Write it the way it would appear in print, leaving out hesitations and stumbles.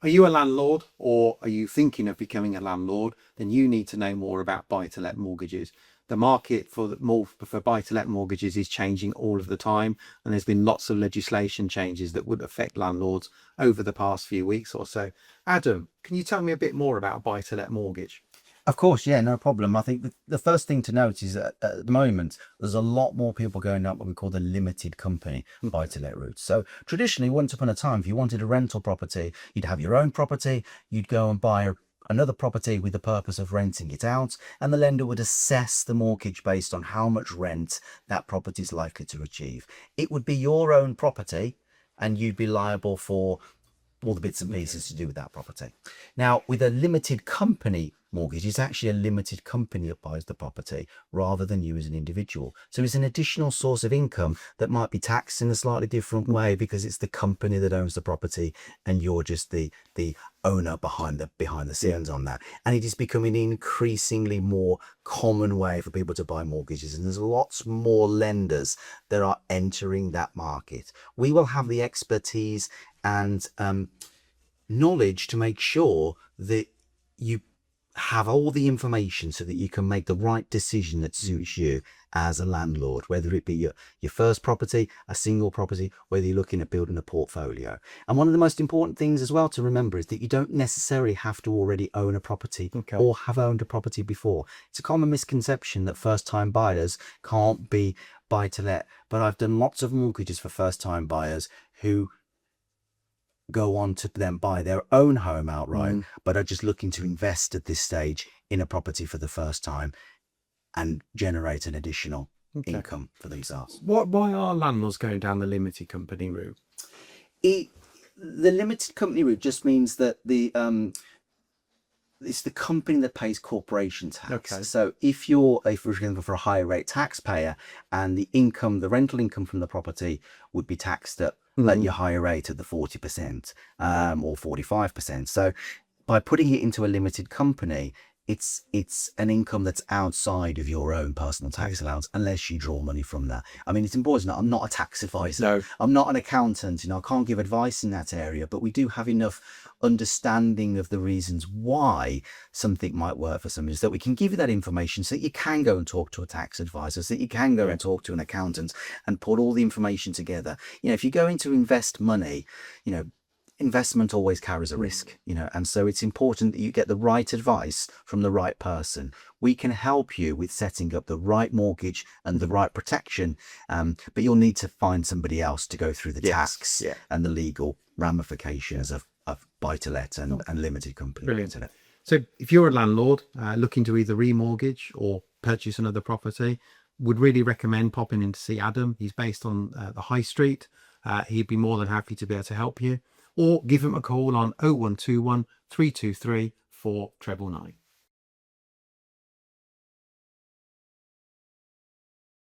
Are you a landlord or are you thinking of becoming a landlord? Then you need to know more about buy-to-let mortgages. The market for buy-to-let mortgages is changing all of the time, and there's been lots of legislation changes that would affect landlords over the past few weeks or so. Adam, can you tell me a bit more about a buy-to-let mortgage? Of course, yeah, no problem. I think the first thing to note is that at the moment, there's a lot more people going up what we call the limited company buy-to-let route. So traditionally, once upon a time, if you wanted a rental property, you'd have your own property, you'd go and buy another property with the purpose of renting it out, and the lender would assess the mortgage based on how much rent that property is likely to achieve. It would be your own property, and you'd be liable for all the bits and pieces to do with that property. Now, with a limited company mortgage, it's actually a limited company that buys the property rather than you as an individual. So it's an additional source of income that might be taxed in a slightly different way because it's the company that owns the property and you're just the owner behind the scenes on that. And it is becoming an increasingly more common way for people to buy mortgages, and there's lots more lenders that are entering that market. We will have the expertise and knowledge to make sure that you have all the information so that you can make the right decision that suits you as a landlord, whether it be your first property, a single property, whether you're looking at building a portfolio. And one of the most important things as well to remember is that you don't necessarily have to already own a property or have owned a property before. It's a common misconception that first-time buyers can't be buy-to-let, but I've done lots of mortgages for first-time buyers who go on to then buy their own home outright, but are just looking to invest at this stage in a property for the first time and generate an additional income for themselves. Why are landlords going down the limited company route? The limited company route just means that it's the company that pays corporation tax. So if you're for example, for a higher rate taxpayer, and the rental income from the property would be taxed at your higher rate at the 40% or 45%. So by putting it into a limited company, it's an income that's outside of your own personal tax allowance, unless you draw money from that. I mean, it's important. I'm not a tax advisor. No. I'm not an accountant. I can't give advice in that area, but we do have enough understanding of the reasons why something might work for somebody, so that we can give you that information so that you can go and talk to a tax advisor, so that you can go and talk to an accountant and put all the information together. If you're going to invest money, investment always carries a risk, and so it's important that you get the right advice from the right person. We can help you with setting up the right mortgage and the right protection, but you'll need to find somebody else to go through the tax and the legal ramifications of buy-to-let and limited company. Brilliant. So if you're a landlord looking to either remortgage or purchase another property, would really recommend popping in to see Adam. He's based on the High Street. He'd be more than happy to be able to help you. Or give him a call on 0121 323 4999.